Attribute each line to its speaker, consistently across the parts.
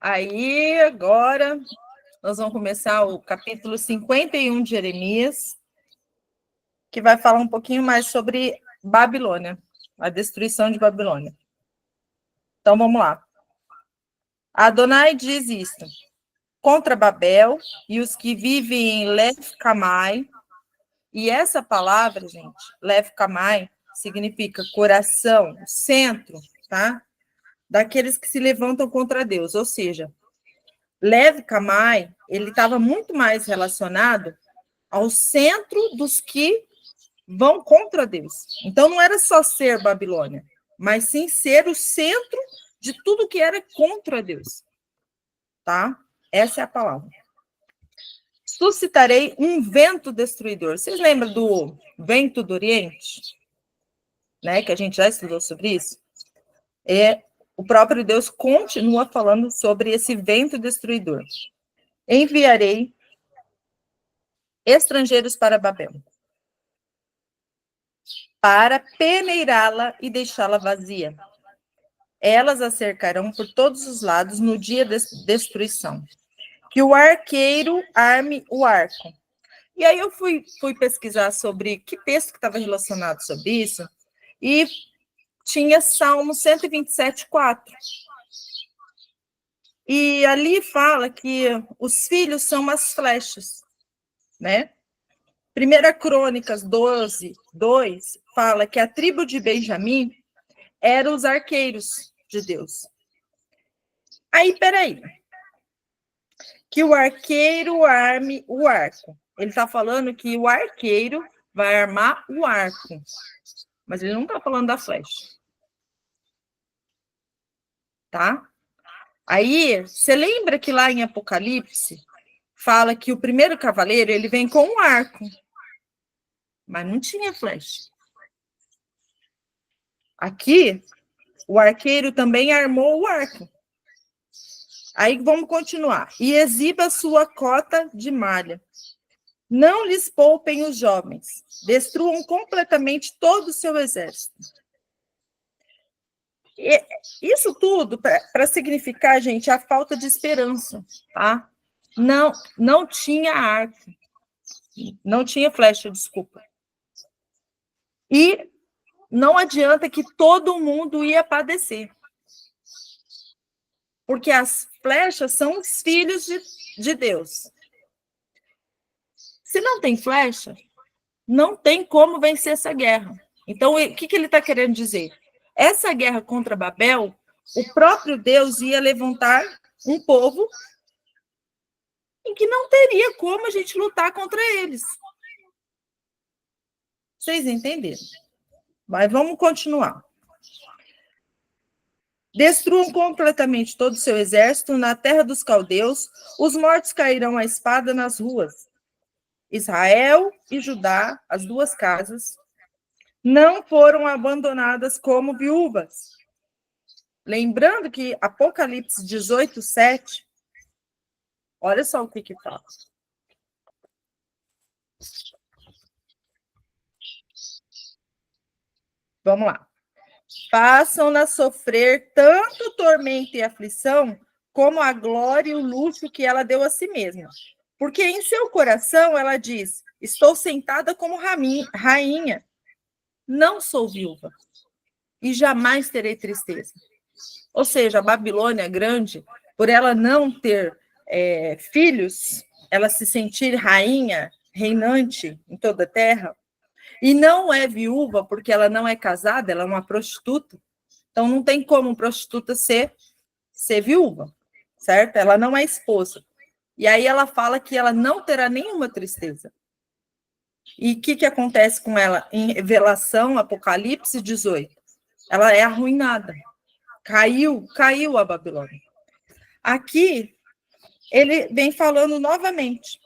Speaker 1: Aí, agora, nós vamos começar o capítulo 51 de Jeremias, que vai falar um pouquinho mais sobre Babilônia, a destruição de Babilônia. Então, vamos lá. Adonai diz isto: contra Babel e os que vivem em Lef-Camai. E essa palavra, gente, Lef-Camai, significa coração, centro, tá? Daqueles que se levantam contra Deus. Ou seja, Lef-Camai, ele estava muito mais relacionado ao centro dos que vão contra Deus. Então, não era só ser Babilônia, mas sim ser o centro de tudo que era contra Deus. Tá? Essa é a palavra. Suscitarei um vento destruidor. Vocês lembram do vento do Oriente? Né? Que a gente já estudou sobre isso? O próprio Deus continua falando sobre esse vento destruidor. Enviarei estrangeiros para Babel, para peneirá-la e deixá-la vazia. Elas a cercarão por todos os lados no dia de destruição. Que o arqueiro arme o arco. E aí eu fui pesquisar sobre que texto que estava relacionado sobre isso, e tinha Salmo 127, 4. E ali fala que os filhos são as flechas, né? 1 Crônicas 12, 2, fala que a tribo de Benjamim eram os arqueiros de Deus. Aí, peraí. Que o arqueiro arme o arco. Ele está falando que o arqueiro vai armar o arco. Mas ele não está falando da flecha. Tá? Aí, você lembra que lá em Apocalipse fala que o primeiro cavaleiro ele vem com um arco, mas não tinha flecha. Aqui, o arqueiro também armou o arco. Aí vamos continuar. E exiba sua cota de malha. Não lhes poupem os jovens. Destruam completamente todo o seu exército. E isso tudo para significar, gente, a falta de esperança, tá? Não tinha arco. Não tinha flecha, desculpa. E não adianta que todo mundo ia padecer. Porque as flechas são os filhos de Deus. Se não tem flecha, não tem como vencer essa guerra. Então, o que ele está querendo dizer? Essa guerra contra Babel, o próprio Deus ia levantar um povo em que não teria como a gente lutar contra eles. Vocês entenderam? Mas vamos continuar. Destruam completamente todo o seu exército na terra dos caldeus, os mortos cairão à espada nas ruas. Israel e Judá, as duas casas, não foram abandonadas como viúvas. Lembrando que Apocalipse 18, 7, olha só o que fala. Vamos lá. Façam-na sofrer tanto tormento e aflição, como a glória e o luxo que ela deu a si mesma. Porque em seu coração ela diz: estou sentada como rainha, não sou viúva, e jamais terei tristeza. Ou seja, a Babilônia grande, por ela não ter filhos, ela se sentir rainha, reinante em toda a terra, e não é viúva porque ela não é casada, ela é uma prostituta. Então, não tem como prostituta ser viúva, certo? Ela não é esposa. E aí ela fala que ela não terá nenhuma tristeza. E o que acontece com ela? Em Revelação, Apocalipse 18. Ela é arruinada. Caiu a Babilônia. Aqui, ele vem falando novamente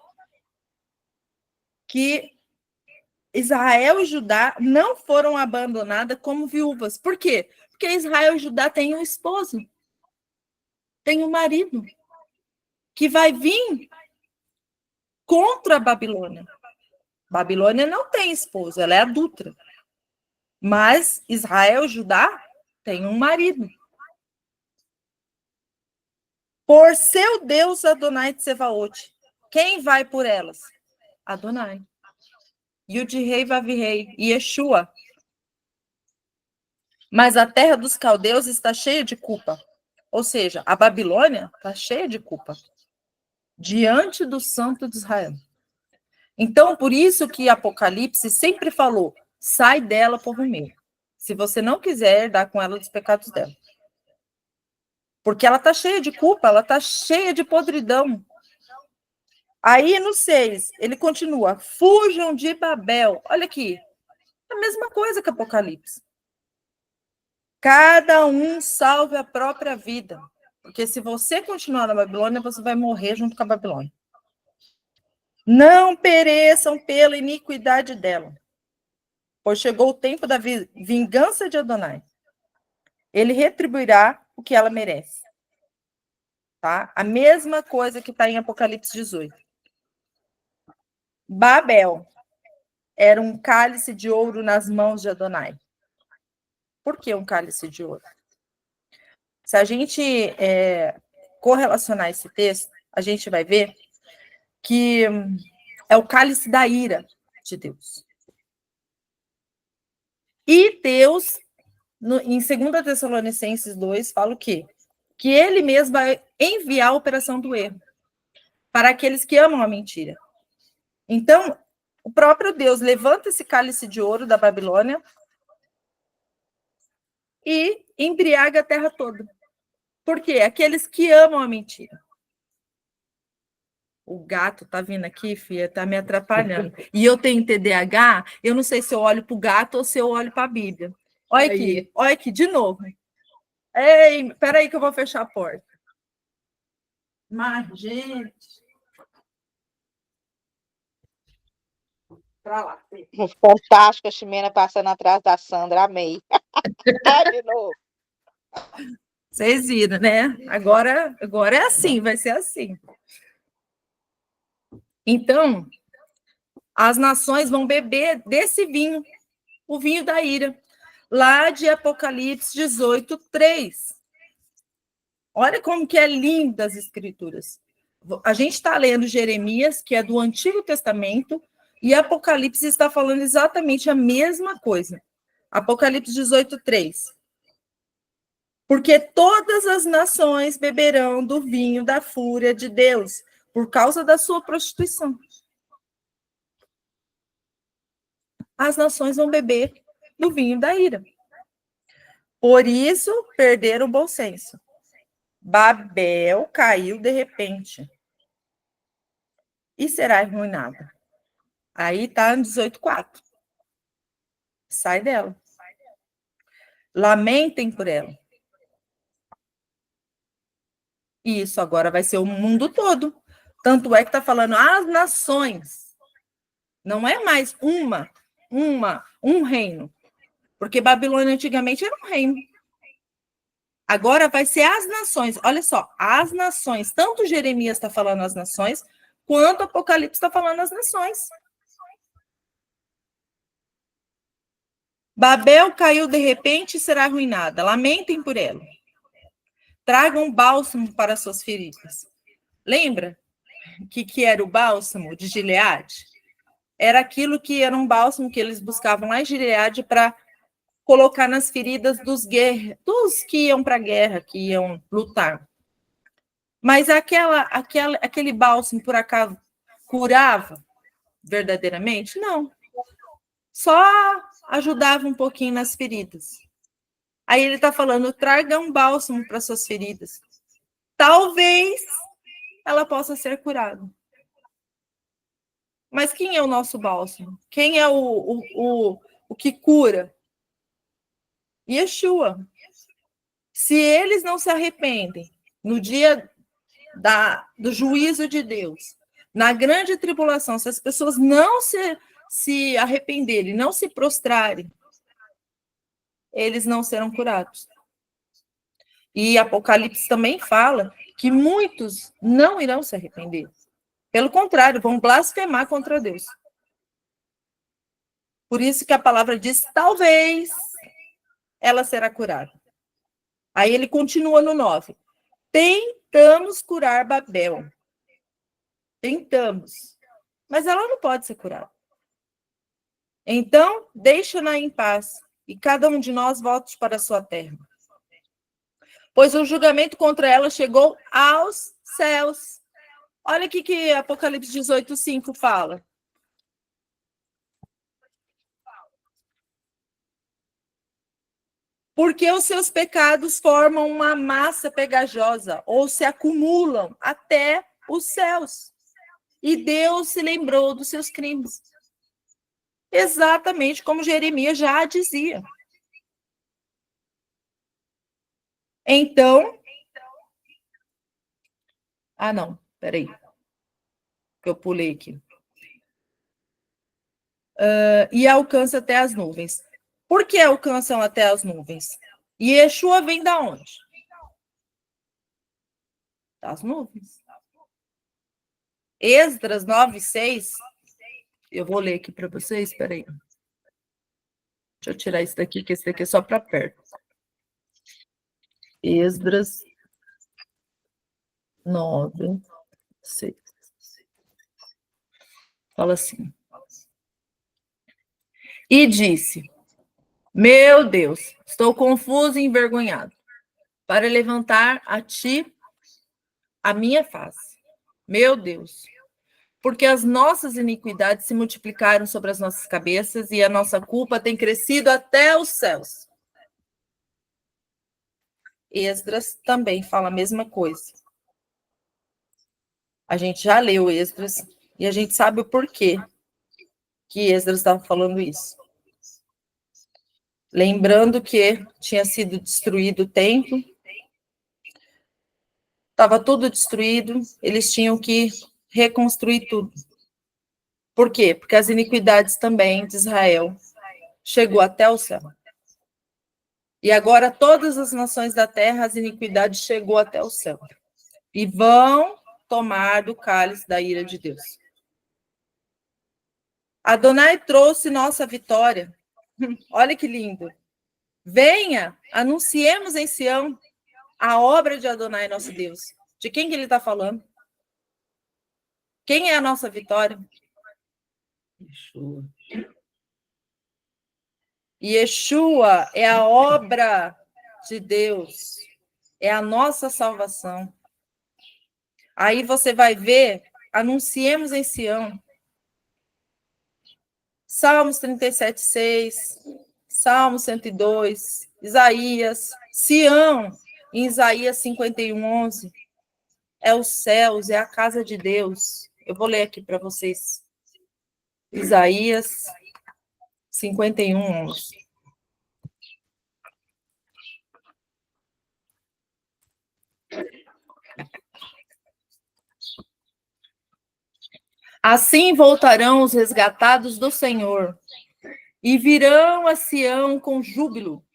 Speaker 1: que Israel e Judá não foram abandonadas como viúvas. Por quê? Porque Israel e Judá têm um esposo, têm um marido, que vai vir contra a Babilônia. Babilônia não tem esposo, ela é adúltera. Mas Israel e Judá têm um marido. por seu Deus Adonai Tsevaot. Quem vai por elas? Adonai. Yud-Rei, Vav-Rei, Yeshua. Mas a terra dos caldeus está cheia de culpa. Ou seja, a Babilônia está cheia de culpa diante do Santo de Israel. Então, por isso que Apocalipse sempre falou, sai dela, povo meu. Se você não quiser dar com ela dos pecados dela. Porque ela está cheia de culpa, ela está cheia de podridão. Aí, no 6, ele continua, fujam de Babel. Olha aqui, a mesma coisa que Apocalipse. Cada um salve a própria vida. Porque se você continuar na Babilônia, você vai morrer junto com a Babilônia. Não pereçam pela iniquidade dela. Pois chegou o tempo da vingança de Adonai. Ele retribuirá o que ela merece. Tá? A mesma coisa que está em Apocalipse 18. Babel era um cálice de ouro nas mãos de Adonai. Por que um cálice de ouro? Se a gente correlacionar esse texto, a gente vai ver que é o cálice da ira de Deus. E Deus, em 2 Tessalonicenses 2, fala o quê? Que ele mesmo vai enviar a operação do erro para aqueles que amam a mentira. Então, o próprio Deus levanta esse cálice de ouro da Babilônia e embriaga a terra toda. Por quê? Aqueles que amam a mentira. O gato tá vindo aqui, filha, tá me atrapalhando. E eu tenho TDAH, eu não sei se eu olho para o gato ou se eu olho para a Bíblia. Olha aqui, de novo. Ei, peraí que eu vou fechar a porta. Mas, gente... Pra lá.
Speaker 2: Fantástico, a Ximena passando atrás da Sandra, amei. De novo.
Speaker 1: Vocês viram, né? Agora é assim, vai ser assim. Então, as nações vão beber desse vinho, o vinho da ira, lá de Apocalipse 18, 3. Olha como que é linda as escrituras. A gente está lendo Jeremias, que é do Antigo Testamento, e Apocalipse está falando exatamente a mesma coisa. Apocalipse 18, 3. Porque todas as nações beberão do vinho da fúria de Deus, por causa da sua prostituição. As nações vão beber do vinho da ira. Por isso, perderam o bom senso. Babel caiu de repente e será arruinada. Aí está no 18:4. Sai dela. Lamentem por ela. E isso agora vai ser o mundo todo. Tanto é que está falando as nações. Não é mais um reino. Porque Babilônia antigamente era um reino. Agora vai ser as nações. Olha só, as nações. Tanto Jeremias está falando as nações, quanto Apocalipse está falando as nações. Babel caiu de repente e será arruinada. Lamentem por ela. Tragam bálsamo para suas feridas. Lembra que era o bálsamo de Gileade? Era aquilo que era um bálsamo que eles buscavam lá em Gileade para colocar nas feridas dos que iam para a guerra, que iam lutar. Mas aquele bálsamo, por acaso, curava verdadeiramente? Não. Só ajudava um pouquinho nas feridas. Aí ele está falando, traga um bálsamo para suas feridas. Talvez ela possa ser curada. Mas quem é o nosso bálsamo? Quem é o que cura? Yeshua. Se eles não se arrependem no dia do juízo de Deus, na grande tribulação, se as pessoas não se arrependerem, não se prostrarem, eles não serão curados. E Apocalipse também fala que muitos não irão se arrepender. Pelo contrário, vão blasfemar contra Deus. Por isso que a palavra diz, talvez ela será curada. Aí ele continua no 9. Tentamos curar Babel. Tentamos. Mas ela não pode ser curada. Então, deixa-na em paz, e cada um de nós volte para a sua terra. Pois o julgamento contra ela chegou aos céus. Olha o que Apocalipse 18:5 fala. Porque os seus pecados formam uma massa pegajosa, ou se acumulam até os céus. E Deus se lembrou dos seus crimes. Exatamente como Jeremias já dizia. Então... Ah, não, peraí. Que eu pulei aqui. E alcança até as nuvens. Por que alcançam até as nuvens? E Yeshua vem da onde? Das nuvens. Esdras 9:6. Eu vou ler aqui para vocês, peraí. Deixa eu tirar isso daqui, que esse daqui é só para perto. Esdras 9:6. Fala assim. E disse: meu Deus, estou confuso e envergonhado para levantar a ti a minha face. Meu Deus, porque as nossas iniquidades se multiplicaram sobre as nossas cabeças e a nossa culpa tem crescido até os céus. Esdras também fala a mesma coisa. A gente já leu Esdras e a gente sabe o porquê que Esdras estava falando isso. Lembrando que tinha sido destruído o templo, estava tudo destruído, eles tinham que reconstruir tudo. Por quê? Porque as iniquidades também de Israel chegou até o céu. E agora todas as nações da terra, as iniquidades chegou até o céu. E vão tomar do cálice da ira de Deus. Adonai trouxe nossa vitória. Olha que lindo. Venha, anunciemos em Sião a obra de Adonai, nosso Deus. De quem que ele está falando? Quem é a nossa vitória? Yeshua. Yeshua é a obra de Deus. É a nossa salvação. Aí você vai ver, anunciemos em Sião. Salmos 37:6, Salmo 102, Isaías, Sião, em Isaías 51:11. É os céus, é a casa de Deus. Eu vou ler aqui para vocês. Isaías 51:11. Assim voltarão os resgatados do Senhor, e virão a Sião com júbilo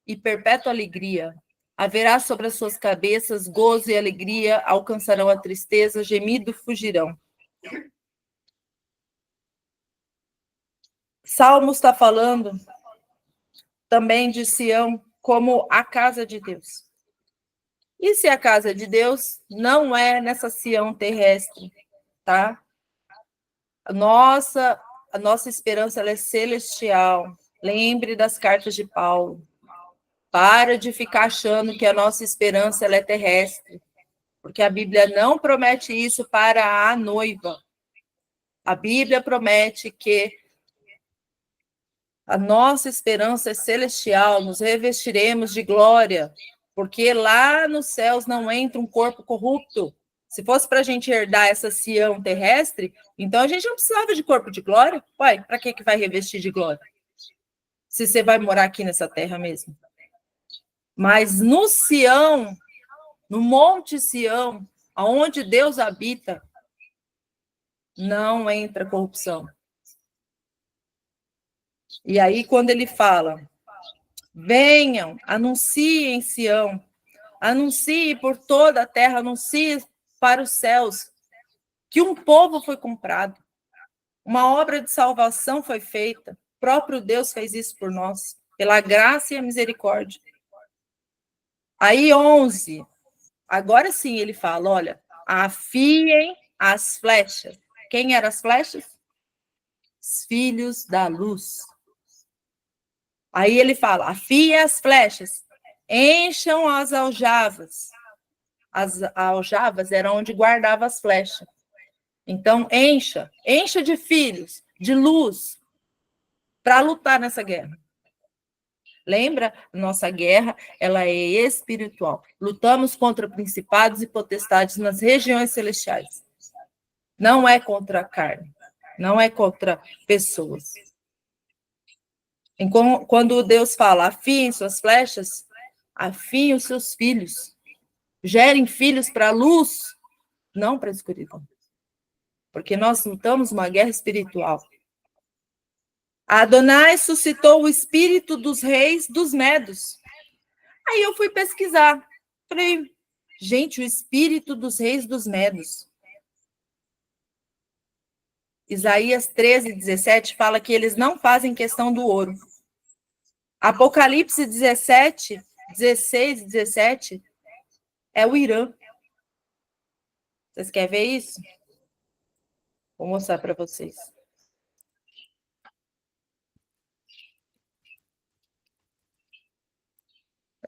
Speaker 1: e perpétua alegria. Haverá sobre as suas cabeças gozo e alegria, alcançarão a tristeza, gemido fugirão. Salmos está falando também de Sião como a casa de Deus. E se a casa de Deus não é nessa Sião terrestre, tá? A nossa esperança ela é celestial. Lembre das cartas de Paulo. Para de ficar achando que a nossa esperança ela é terrestre, porque a Bíblia não promete isso para a noiva. A Bíblia promete que a nossa esperança é celestial, nos revestiremos de glória, porque lá nos céus não entra um corpo corrupto. Se fosse para a gente herdar essa Sião terrestre, então a gente não precisava de corpo de glória. Uai, para que vai revestir de glória? Se você vai morar aqui nessa terra mesmo. Mas no Sião, no Monte Sião, aonde Deus habita, não entra corrupção. E aí, quando ele fala, venham, anunciem em Sião, anuncie por toda a terra, anuncie para os céus, que um povo foi comprado, uma obra de salvação foi feita, o próprio Deus fez isso por nós, pela graça e a misericórdia. Aí, 11, Agora sim ele fala, olha, afiem as flechas. Quem eram as flechas? Os filhos da luz. Aí ele fala, afiem as flechas, encham as aljavas. As aljavas eram onde guardava as flechas. Então, encha de filhos, de luz, para lutar nessa guerra. Lembra? Nossa guerra, ela é espiritual. Lutamos contra principados e potestades nas regiões celestiais. Não é contra a carne, não é contra pessoas. Quando Deus fala, afiem suas flechas, afiem os seus filhos. Gerem filhos para a luz, não para a escuridão. Porque nós lutamos uma guerra espiritual. Adonai suscitou o espírito dos reis dos medos. Aí eu fui pesquisar. Falei, gente, o espírito dos reis dos medos. Isaías 13:17 fala que eles não fazem questão do ouro. Apocalipse 16 e 17 é o Irã. Vocês querem ver isso? Vou mostrar para vocês.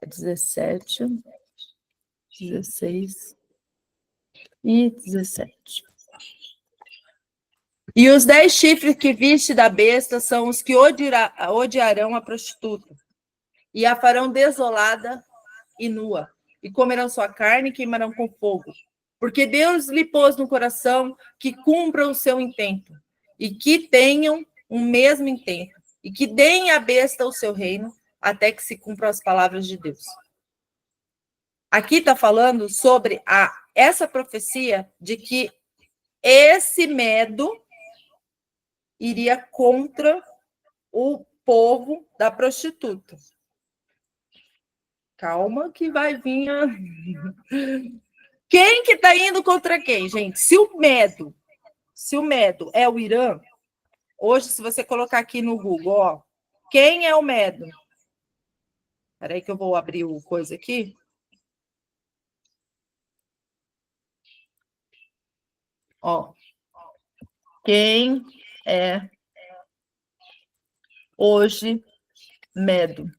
Speaker 1: É 17, 16 e 17. E os 10 chifres que viste da besta são os que odiarão a prostituta, e a farão desolada e nua, e comerão sua carne e queimarão com fogo. Porque Deus lhe pôs no coração que cumpram o seu intento, e que tenham o mesmo intento, e que deem à besta o seu reino, até que se cumpram as palavras de Deus. Aqui está falando sobre essa profecia de que esse medo iria contra o povo da prostituta. Calma que vai vir a... Quem que está indo contra quem, gente? Se o medo é o Irã, hoje, se você colocar aqui no Google, ó, quem é o medo? Espera aí que eu vou abrir o coisa aqui. Ó, quem é hoje medo?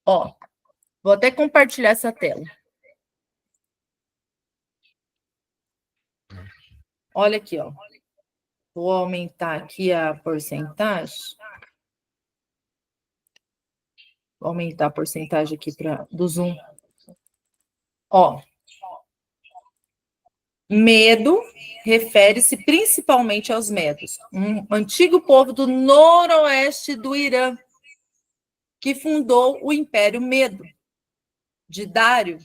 Speaker 1: Ó, vou até compartilhar essa tela. Olha aqui, ó. Vou aumentar aqui a porcentagem. Vou aumentar a porcentagem aqui do Zoom. Ó. Medo refere-se principalmente aos medos, um antigo povo do noroeste do Irã, que fundou o Império Medo, de Dário,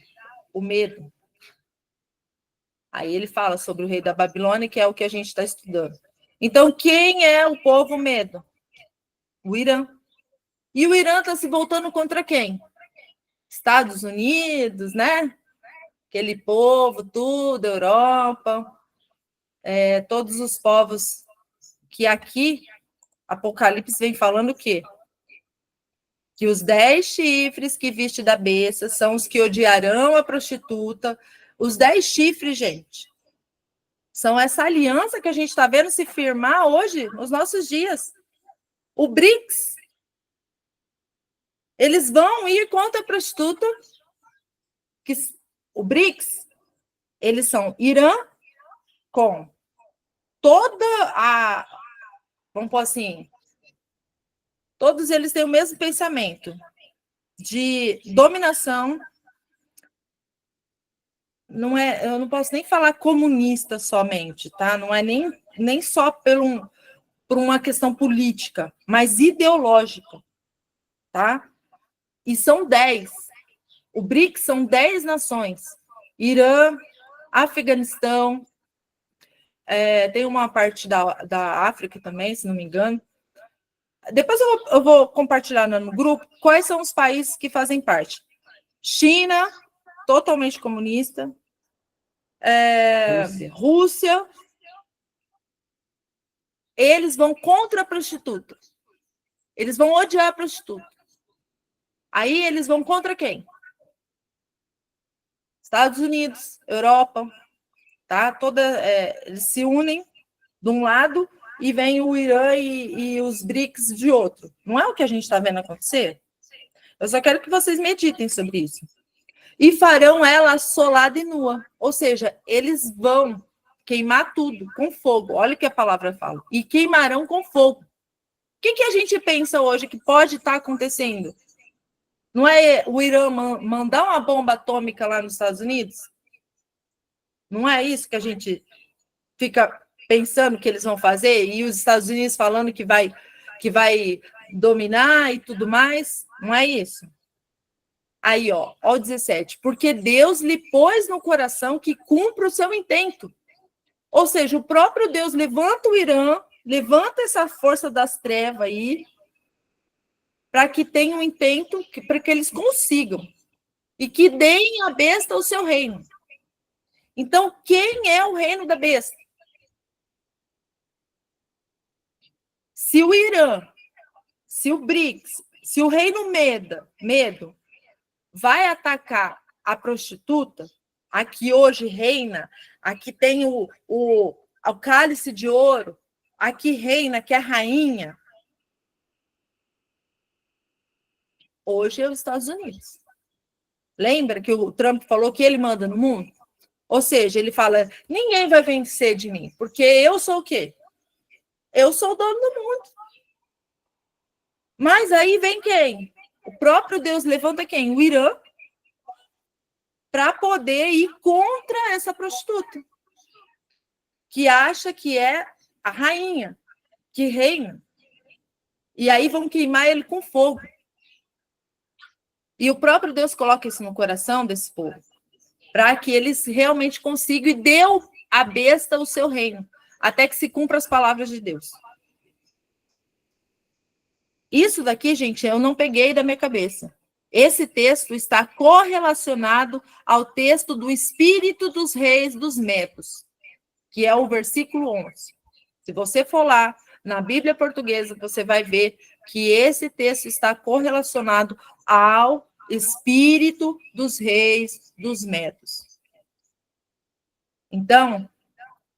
Speaker 1: o Medo. Aí ele fala sobre o rei da Babilônia, que é o que a gente está estudando. Então, quem é o povo Medo? O Irã. E o Irã está se voltando contra quem? Estados Unidos, né? Aquele povo, tudo, Europa, todos os povos que aqui, Apocalipse vem falando o quê? Que os 10 chifres que viste da besta são os que odiarão a prostituta. Os 10 chifres, gente, são essa aliança que a gente está vendo se firmar hoje, nos nossos dias. O BRICS, eles vão ir contra a prostituta. O BRICS, eles são Irã com toda a... Vamos pôr assim... Todos eles têm o mesmo pensamento de dominação. Não é, eu não posso nem falar comunista somente, tá? Não é nem só por uma questão política, mas ideológica, tá? E são 10. O BRICS são 10 nações. Irã, Afeganistão, tem uma parte da África também, se não me engano. Depois eu vou compartilhar no grupo quais são os países que fazem parte. China, totalmente comunista. Rússia. Eles vão contra a prostituta. Eles vão odiar a prostituta. Aí eles vão contra quem? Estados Unidos, Europa, tá? Eles se unem de um lado e vem o Irã e os BRICS de outro. Não é o que a gente está vendo acontecer? Eu só quero que vocês meditem sobre isso. E farão ela assolada e nua. Ou seja, eles vão queimar tudo com fogo. Olha o que a palavra fala. E queimarão com fogo. O que a gente pensa hoje que pode estar acontecendo? Não é o Irã mandar uma bomba atômica lá nos Estados Unidos? Não é isso que a gente fica pensando que eles vão fazer? E os Estados Unidos falando que vai dominar e tudo mais? Não é isso? Aí, ó o 17. Porque Deus lhe pôs no coração que cumpra o seu intento. Ou seja, o próprio Deus levanta o Irã, levanta essa força das trevas aí, para que tenha um intento, para que eles consigam. E que deem à besta o seu reino. Então, quem é o reino da besta? Se o Irã, se o BRICS, se o reino Medo vai atacar a prostituta, a que hoje reina, a que tem o cálice de ouro, a que reina, que é a rainha, hoje é os Estados Unidos. Lembra que o Trump falou que ele manda no mundo? Ou seja, ele fala, ninguém vai vencer de mim, porque eu sou o quê? Eu sou o dono do mundo. Mas aí vem quem? O próprio Deus levanta quem? O Irã, para poder ir contra essa prostituta, que acha que é a rainha, que reina. E aí vão queimar ele com fogo. E o próprio Deus coloca isso no coração desse povo, para que eles realmente consigam e deu à besta o seu reino, até que se cumpra as palavras de Deus. Isso daqui, gente, eu não peguei da minha cabeça. Esse texto está correlacionado ao texto do Espírito dos Reis dos Medos, que é o versículo 11. Se você for lá na Bíblia Portuguesa, você vai ver que esse texto está correlacionado ao Espírito dos Reis dos Medos. Então,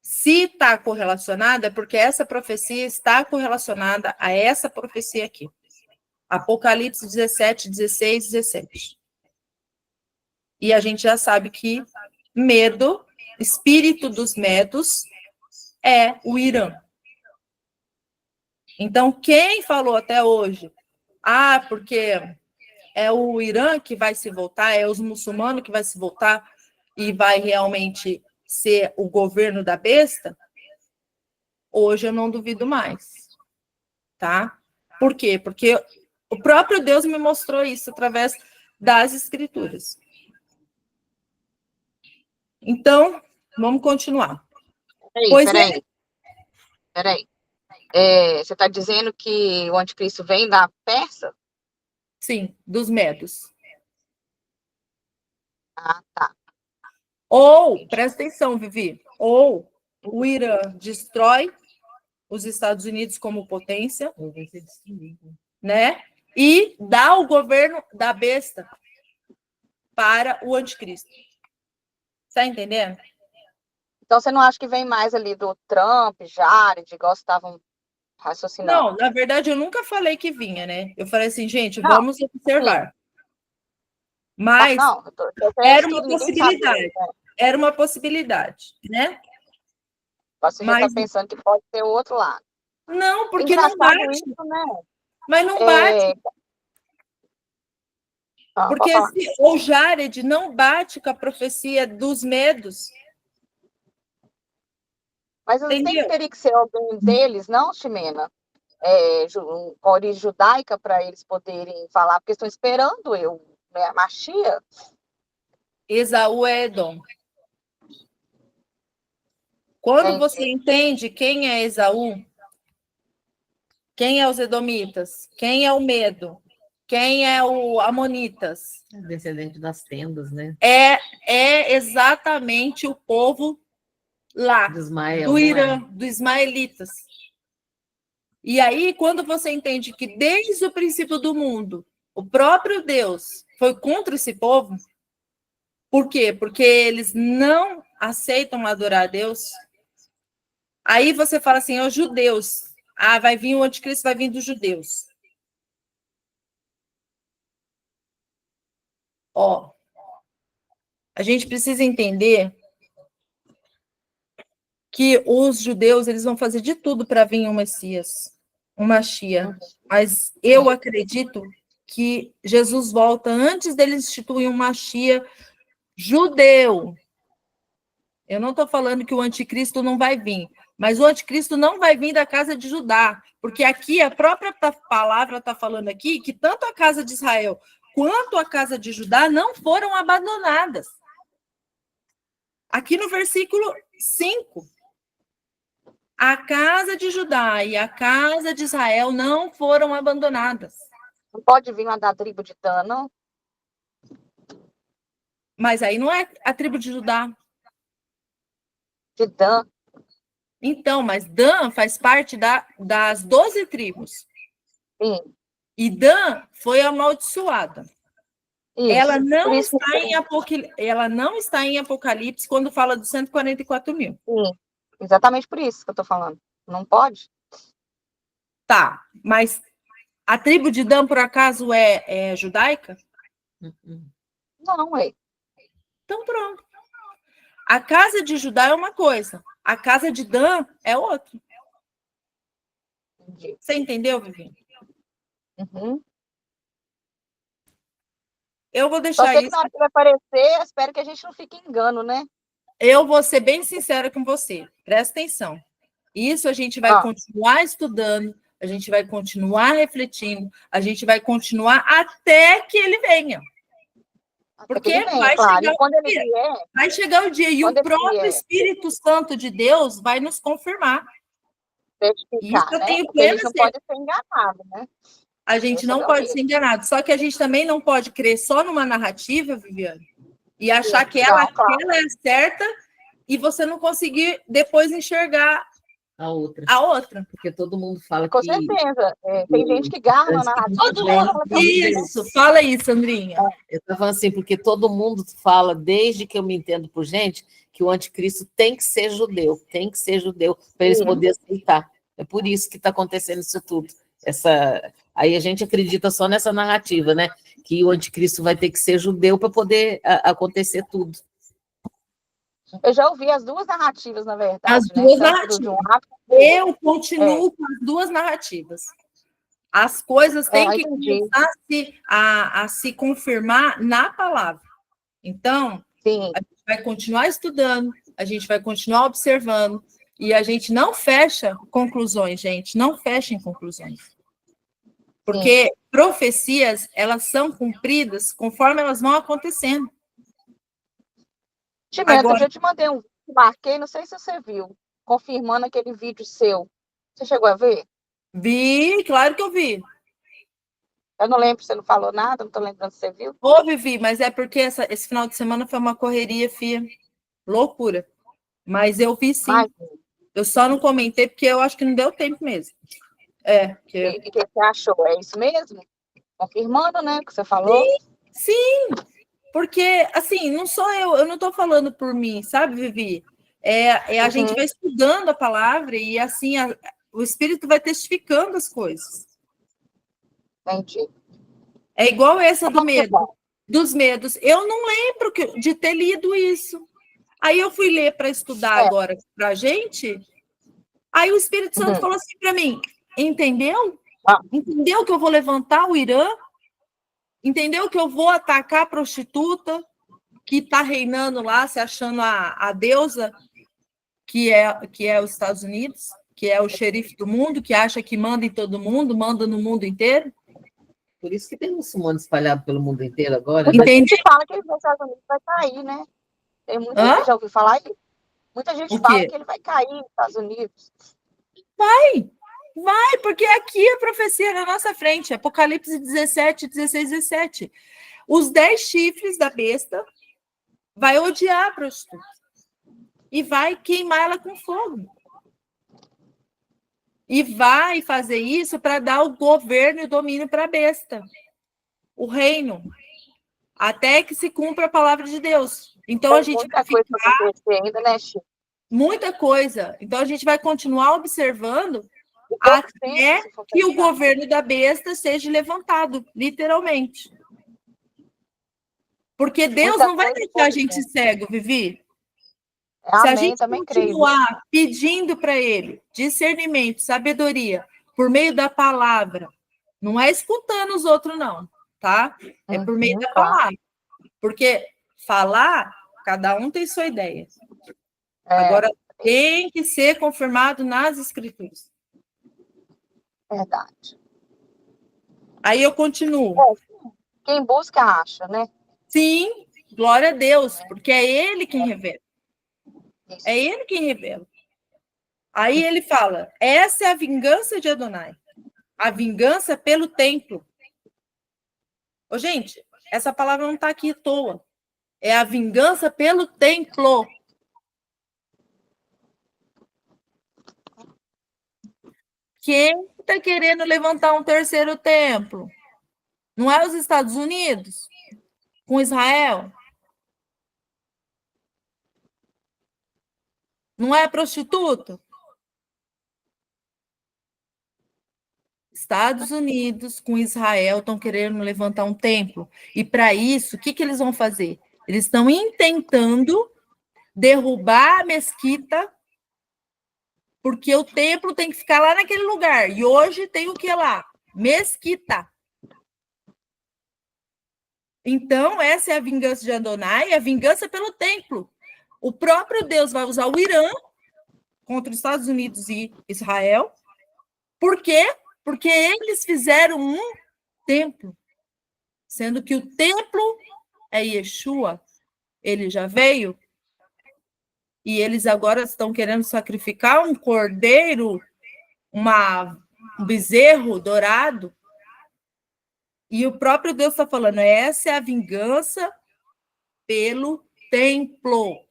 Speaker 1: se está correlacionada, é porque essa profecia está correlacionada a essa profecia aqui. Apocalipse 17, 16, 17. E a gente já sabe que Medo, espírito dos Medos, é o Irã. Então, quem falou até hoje, porque é o Irã que vai se voltar, é os muçulmanos que vai se voltar e vai realmente ser o governo da besta, hoje eu não duvido mais, tá? Por quê? Porque o próprio Deus me mostrou isso através das Escrituras. Então, vamos continuar.
Speaker 2: Peraí. Você está dizendo que o anticristo vem da Pérsia?
Speaker 1: Sim, dos Medos.
Speaker 2: Ah, tá.
Speaker 1: Ou, presta atenção, Vivi, ou o Irã destrói os Estados Unidos como potência, né? E dá o governo da besta para o anticristo. Está entendendo?
Speaker 2: Então, você não acha que vem mais ali do Trump, Jared, igual estavam raciocinando?
Speaker 1: Não, na verdade, eu nunca falei que vinha, né? Eu falei assim, gente, vamos observar. Sim. Mas era uma possibilidade. Era uma possibilidade, né?
Speaker 2: Você já está pensando que pode ser o outro lado.
Speaker 1: Não, porque não bate. Isso, né? Mas não bate. Porque o Jared não bate com a profecia dos Medos.
Speaker 2: Mas não teria que ser algum deles, não, Ximena? Com origem judaica, para eles poderem falar, porque estão esperando a Machia.
Speaker 1: Esaú é Edom. Quando você entende quem é Esaú, quem é os Edomitas, quem é o Medo, quem é o Amonitas?
Speaker 3: Descendente das tendas, né?
Speaker 1: É exatamente o povo lá, do Irã, dos ismaelitas. E aí, quando você entende que desde o princípio do mundo, o próprio Deus foi contra esse povo, por quê? Porque eles não aceitam adorar a Deus. Aí você fala assim, os judeus. Ah, vai vir o anticristo, vai vir dos judeus. Ó, a gente precisa entender que os judeus, eles vão fazer de tudo para vir um Messias, um Machia. Mas eu acredito que Jesus volta antes deles instituir um Machia judeu. Eu não estou falando que o anticristo não vai vir, mas o anticristo não vai vir da casa de Judá, porque aqui a própria palavra está falando aqui que tanto a casa de Israel quanto a casa de Judá não foram abandonadas. Aqui no versículo 5, a casa de Judá e a casa de Israel não foram abandonadas.
Speaker 2: Não pode vir uma da tribo de Dan, não?
Speaker 1: Mas aí não é a tribo de Judá.
Speaker 2: De Dan.
Speaker 1: Então, mas Dan faz parte das 12 tribos.
Speaker 2: Sim.
Speaker 1: E Dan foi amaldiçoada.
Speaker 2: Isso.
Speaker 1: Ela não está em Apocalipse quando fala dos 144 mil.
Speaker 2: Sim. Exatamente por isso que eu estou falando. Não pode?
Speaker 1: Tá, mas a tribo de Dan, por acaso, é judaica?
Speaker 2: Não, é.
Speaker 1: Então, pronto. A casa de Judá é uma coisa, a casa de Dan é outra.
Speaker 2: Entendi.
Speaker 1: Você entendeu, Vivi?
Speaker 2: Uhum.
Speaker 1: Eu vou
Speaker 2: Só
Speaker 1: deixar
Speaker 2: sei que
Speaker 1: isso.
Speaker 2: na hora que vai aparecer, espero que a gente não fique em engano, né?
Speaker 1: Eu vou ser bem sincera com você. Presta atenção. Isso a gente vai continuar estudando, a gente vai continuar refletindo, a gente vai continuar até que ele venha. Porque vai chegar o dia e o próprio Espírito Santo de Deus vai nos confirmar.
Speaker 2: Isso eu tenho plena certeza. Não pode ser enganado, né?
Speaker 1: A gente não pode ser enganado. Só que a gente também não pode crer só numa narrativa, Viviane, e achar que ela é certa e você não conseguir depois enxergar a outra.
Speaker 3: Porque todo mundo fala
Speaker 2: Com certeza. Tem gente que garra na narrativa.
Speaker 1: Isso, fala aí, Sandrinha.
Speaker 3: Eu estava falando assim, porque todo mundo fala, desde que eu me entendo por gente, que o anticristo tem que ser judeu, para eles poderem aceitar. É por isso que está acontecendo isso tudo. Aí a gente acredita só nessa narrativa, né? Que o anticristo vai ter que ser judeu para poder acontecer tudo.
Speaker 2: Eu já ouvi as duas narrativas, na verdade.
Speaker 1: As duas narrativas. Eu continuo com as duas narrativas. As coisas têm que começar a se confirmar na palavra. Então, a gente vai continuar estudando, a gente vai continuar observando, e a gente não fecha conclusões, gente. Não fechem conclusões. Porque profecias, elas são cumpridas conforme elas vão acontecendo.
Speaker 2: Agora, eu já te mandei um vídeo, marquei, não sei se você viu, confirmando aquele vídeo seu. Você chegou a ver?
Speaker 1: Vi, claro que eu vi.
Speaker 2: Eu não lembro, você não falou nada, não estou lembrando se você viu.
Speaker 1: Ô, Vivi, mas é porque esse final de semana foi uma correria, filha. Loucura. Mas eu vi sim. Eu só não comentei porque eu acho que não deu tempo mesmo.
Speaker 2: E o que você achou? É isso mesmo? Confirmando, né, o que você falou?
Speaker 1: Sim. Porque, assim, não sou eu não estou falando por mim, sabe, Vivi? A gente vai estudando a palavra e, assim, o Espírito vai testificando as coisas.
Speaker 2: Entendi.
Speaker 1: É igual essa do medo, dos medos. Eu não lembro de ter lido isso. Aí eu fui ler para estudar agora para a gente, aí o Espírito Santo falou assim para mim, entendeu? Entendeu que eu vou levantar o Irã? Entendeu que eu vou atacar a prostituta que está reinando lá, se achando a deusa, que é os Estados Unidos, que é o xerife do mundo, que acha que manda em todo mundo, manda no mundo inteiro?
Speaker 3: Por isso que tem muçulmanos espalhados pelo mundo inteiro agora.
Speaker 2: Muita gente fala que os Estados Unidos vai cair, né? Tem muita gente, já ouviu falar isso? Muita gente fala que ele vai cair nos Estados Unidos.
Speaker 1: Vai, porque aqui a profecia é na nossa frente, Apocalipse 17, 16, 17. Os 10 chifres da besta vai odiar a prostituta e vai queimar ela com fogo. e vai fazer isso para dar o governo e o domínio para a besta, o reino, até que se cumpra a palavra de Deus. Então, a gente
Speaker 2: muita
Speaker 1: vai
Speaker 2: coisa
Speaker 1: ficar...
Speaker 2: para acontecer ainda, né, Chico?
Speaker 1: Muita coisa. Então, a gente vai continuar observando
Speaker 2: E
Speaker 1: até
Speaker 2: se for
Speaker 1: que o
Speaker 2: pensar.
Speaker 1: governo da besta seja levantado, literalmente. Porque Deus
Speaker 2: Muita
Speaker 1: não vai
Speaker 2: coisa
Speaker 1: deixar a gente
Speaker 2: acontecendo.
Speaker 1: cego, Vivi. Se a
Speaker 2: Amém,
Speaker 1: gente
Speaker 2: também creio.
Speaker 1: continuar pedindo para Ele discernimento, sabedoria, por meio da palavra, não é escutando os outros, não, tá? É por meio da
Speaker 2: claro.
Speaker 1: palavra. Porque falar, cada um tem sua ideia.
Speaker 2: É,
Speaker 1: Agora, tem que ser confirmado nas Escrituras.
Speaker 2: verdade.
Speaker 1: Aí eu continuo.
Speaker 2: Quem busca, acha, né?
Speaker 1: Sim, glória a Deus, porque é Ele quem revela.
Speaker 2: Isso.
Speaker 1: É Ele quem revela. Aí ele fala, essa é a vingança de Adonai. A vingança pelo templo. Ô, gente, essa palavra não está aqui à toa. É a vingança pelo templo. Quem está querendo levantar um terceiro templo? Não é os Estados Unidos? Com Israel? Não é a prostituta? Estados Unidos com Israel estão querendo levantar um templo. E para isso, o que eles vão fazer? Eles estão intentando derrubar a mesquita, porque o templo tem que ficar lá naquele lugar. E hoje tem o que lá? Mesquita. Então, essa é a vingança de Adonai, a vingança pelo templo. O próprio Deus vai usar o Irã contra os Estados Unidos e Israel. Por quê? Porque eles fizeram um templo, sendo que o templo é Yeshua, ele já veio, e eles agora estão querendo sacrificar um cordeiro, um bezerro dourado, e o próprio Deus está falando, essa é a vingança pelo templo.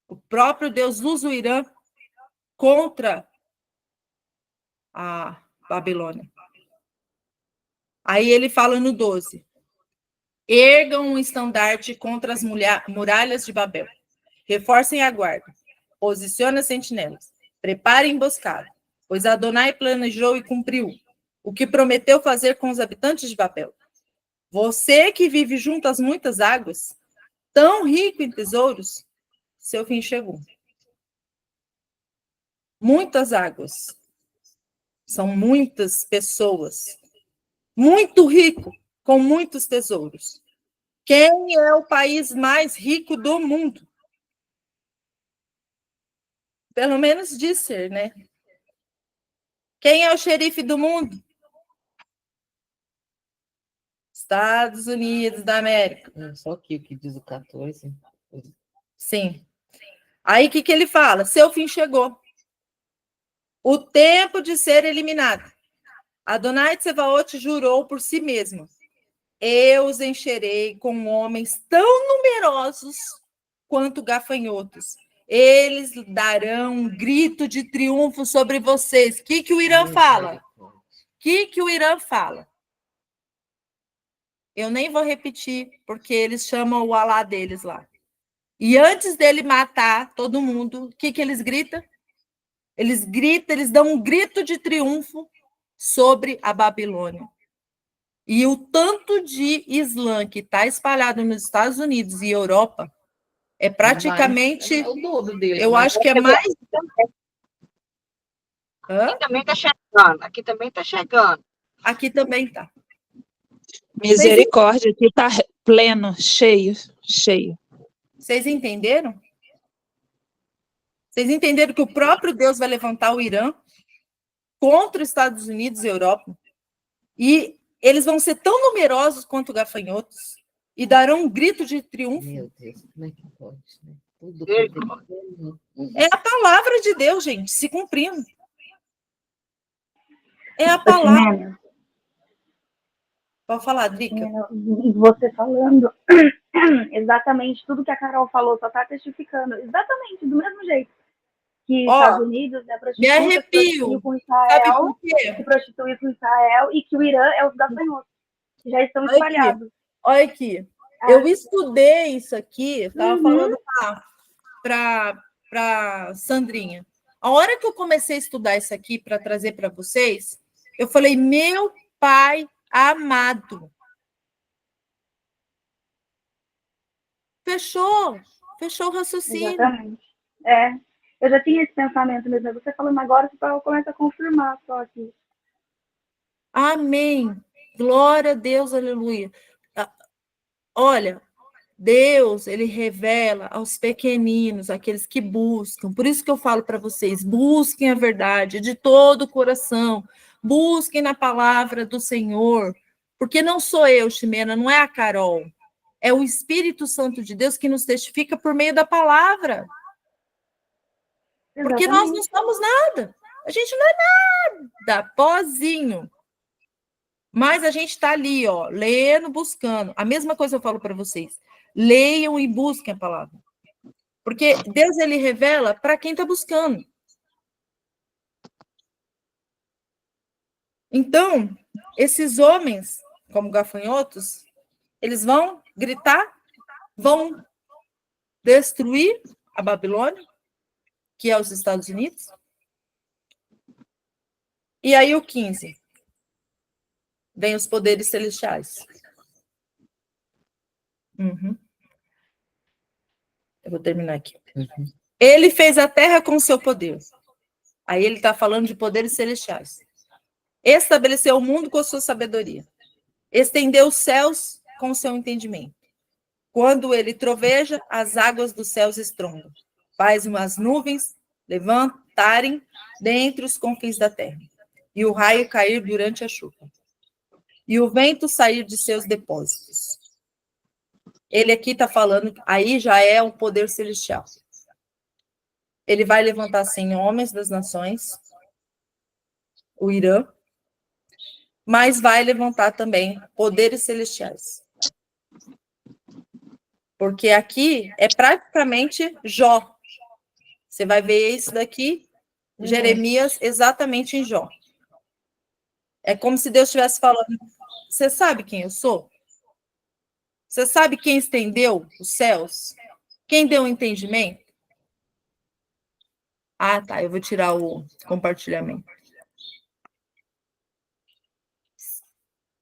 Speaker 1: O próprio Deus usa o Irã contra a Babilônia. Aí ele fala no 12, ergam um estandarte contra as muralhas de Babel, reforcem a guarda, posicione as sentinelas, preparem emboscada, pois Adonai planejou e cumpriu o que prometeu fazer com os habitantes de Babel. Você que vive junto às muitas águas, tão rico em tesouros, seu fim chegou. Muitas águas. São muitas pessoas. Muito rico, com muitos tesouros. Quem é o país mais rico do mundo? Pelo menos diz ser, né? Quem é o xerife do mundo? Estados Unidos da América.
Speaker 3: Só aqui o que diz o 14.
Speaker 1: Sim. Aí o que ele fala? Seu fim chegou. O tempo de ser eliminado. Adonai Tsevaot jurou por si mesmo. Eu os encherei com homens tão numerosos quanto gafanhotos. Eles darão um grito de triunfo sobre vocês. O que o Irã fala? O que o Irã fala? Eu nem vou repetir, porque eles chamam o Alá deles lá. E antes dele matar todo mundo, o que eles gritam? Eles gritam, eles dão um grito de triunfo sobre a Babilônia. E o tanto de Islã que está espalhado nos Estados Unidos e Europa é praticamente...
Speaker 3: É o dobro dele.
Speaker 1: Eu acho que é mais...
Speaker 2: Aqui também está chegando. Aqui também está chegando.
Speaker 1: Aqui também está.
Speaker 4: Misericórdia, aqui está pleno, cheio.
Speaker 1: Vocês entenderam? Vocês entenderam que o próprio Deus vai levantar o Irã contra os Estados Unidos e Europa? E eles vão ser tão numerosos quanto gafanhotos e darão um grito de triunfo.
Speaker 3: Meu Deus, como é que pode? Né? Tudo
Speaker 1: é a palavra de Deus, gente, se cumprindo. É a palavra. Pode falar, Drica.
Speaker 5: Você falando exatamente tudo que a Carol falou, só está testificando exatamente do mesmo jeito. que
Speaker 1: Ó,
Speaker 5: Estados Unidos é
Speaker 1: me
Speaker 5: prostituta, se
Speaker 1: arrepio.
Speaker 5: prostituiu com
Speaker 1: Sabe
Speaker 5: Israel,
Speaker 1: por quê?
Speaker 5: se prostitui com Israel, e que o Irã é os gafanhotos, que já estão
Speaker 1: Olha aqui,
Speaker 5: espalhados.
Speaker 1: olha aqui.
Speaker 5: É.
Speaker 1: Eu estudei isso aqui, estava
Speaker 5: Uhum.
Speaker 1: falando para Sandrinha. A hora que eu comecei a estudar isso aqui para trazer para vocês, eu falei, meu pai amado. Fechou o raciocínio.
Speaker 5: Exatamente. É. Eu já tinha esse pensamento mesmo. Você falando agora, você começa a confirmar só aqui.
Speaker 1: Amém. Glória a Deus, aleluia. Olha, Deus, ele revela aos pequeninos, aqueles que buscam. Por isso que eu falo para vocês, busquem a verdade de todo o coração. Busquem na palavra do Senhor. Porque não sou eu, Ximena, não é a Carol. É o Espírito Santo de Deus que nos testifica por meio da palavra. Porque nós não somos nada. A gente não é nada, pozinho. Mas a gente está ali, ó, lendo, buscando. A mesma coisa eu falo para vocês. Leiam e busquem a palavra. Porque Deus, ele revela para quem está buscando. Então, esses homens, como gafanhotos, eles vão gritar, vão destruir a Babilônia, que é os Estados Unidos. E aí o 15. Vem os poderes celestiais. Eu vou terminar aqui. Ele fez a terra com seu poder. Aí ele está falando de poderes celestiais. Estabeleceu o mundo com sua sabedoria. Estendeu os céus com seu entendimento. Quando ele troveja, as águas dos céus estrondam. Faz umas nuvens levantarem dentre os confins da terra. E o raio cair durante a chuva. E o vento sair de seus depósitos. Ele aqui está falando, aí já é um poder celestial. Ele vai levantar 100 homens das nações, o Irã, mas vai levantar também poderes celestiais. Porque aqui é praticamente Jó. Você vai ver isso daqui, Jeremias, exatamente em Jó. É como se Deus estivesse falando, você sabe quem eu sou? Você sabe quem estendeu os céus? Quem deu o entendimento? Ah, tá, eu vou tirar o compartilhamento.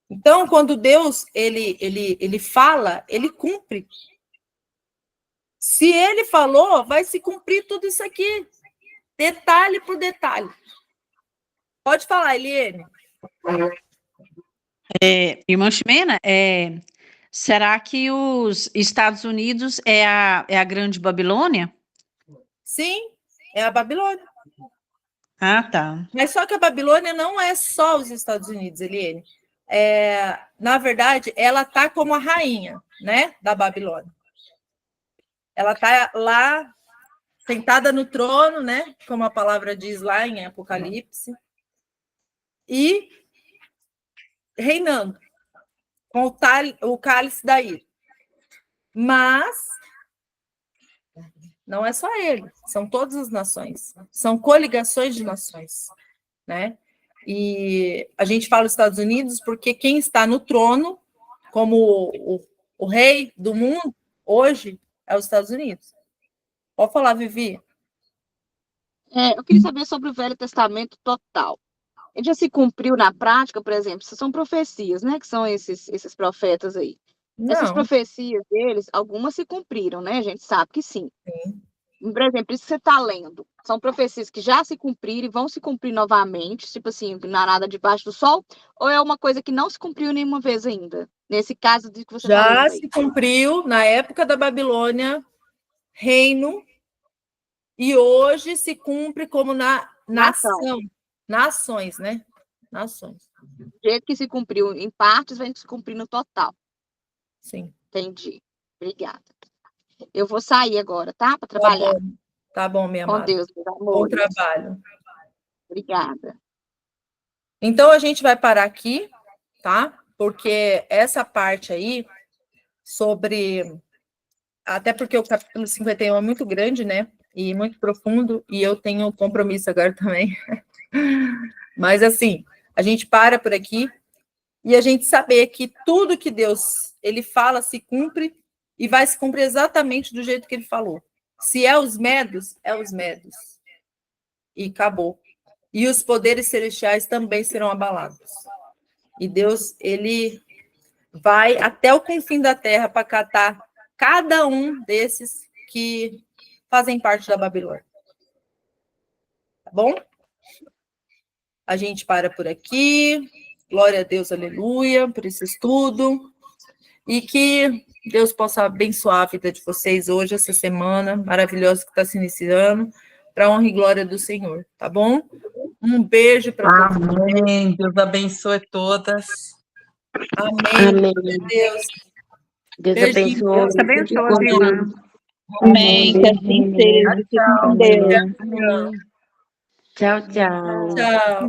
Speaker 1: Então, quando Deus ele fala, ele cumpre. Se ele falou, vai se cumprir tudo isso aqui, detalhe por detalhe. Pode falar, Eliane.
Speaker 6: Irmã Ximena, será que os Estados Unidos é a Grande Babilônia?
Speaker 1: Sim, é a Babilônia.
Speaker 6: Ah, tá.
Speaker 1: Mas só que a Babilônia não é só os Estados Unidos, Eliane. Na verdade, ela está como a rainha, né, da Babilônia. Ela está lá, sentada no trono, né, como a palavra diz lá em Apocalipse, e reinando, com o cálice da ira. Mas não é só ele, são todas as nações, são coligações de nações, né? E a gente fala os Estados Unidos porque quem está no trono, como o rei do mundo, hoje, é os Estados Unidos. Pode falar, Vivi.
Speaker 2: Eu queria saber sobre o Velho Testamento total. Ele já se cumpriu na prática, por exemplo, são profecias, né? Que são esses profetas aí. Essas
Speaker 1: Não.
Speaker 2: profecias deles, algumas se cumpriram, né? A gente sabe que sim.
Speaker 1: Sim.
Speaker 2: Por exemplo, isso que você está lendo, são profecias que já se cumpriram e vão se cumprir novamente, tipo assim, não há nada debaixo do sol, ou é uma coisa que não se cumpriu nenhuma vez ainda? Nesse caso de que você está lendo aí.
Speaker 1: Já se cumpriu na época da Babilônia, reino, e hoje se cumpre como nação. Nações, né? Nações.
Speaker 2: Do jeito que se cumpriu em partes, vai se cumprir no total.
Speaker 1: Sim.
Speaker 2: Entendi. Obrigada. Eu vou sair agora, tá? Para trabalhar.
Speaker 1: Tá bom, minha amada.
Speaker 2: Com Deus, meus amores.
Speaker 1: Bom trabalho.
Speaker 2: Obrigada.
Speaker 1: Então, a gente vai parar aqui, tá? Porque essa parte aí, sobre... Até porque o capítulo 51 é muito grande, né? e muito profundo, e eu tenho compromisso agora também. Mas, assim, a gente para por aqui, e a gente saber que tudo que Deus, ele fala, se cumpre, e vai se cumprir exatamente do jeito que ele falou. Se é os medos, é os medos. E acabou. E os poderes celestiais também serão abalados. E Deus, ele vai até o confim da terra para catar cada um desses que fazem parte da Babilônia. Tá bom? A gente para por aqui. Glória a Deus, aleluia, por esse estudo. E que Deus possa abençoar a vida de vocês hoje, essa semana maravilhosa que está se iniciando, para a honra e glória do Senhor, tá bom? Um beijo para todos.
Speaker 7: Amém. Deus abençoe todas.
Speaker 1: Amém.
Speaker 8: Amém.
Speaker 1: Deus.
Speaker 8: Deus
Speaker 1: Beijinho.
Speaker 8: abençoe.
Speaker 2: Deus abençoe,
Speaker 8: Com
Speaker 2: viu?
Speaker 8: Deus.
Speaker 4: Amém, que assim seja. Fique com Deus.
Speaker 8: Tchau, tchau.
Speaker 1: Tchau.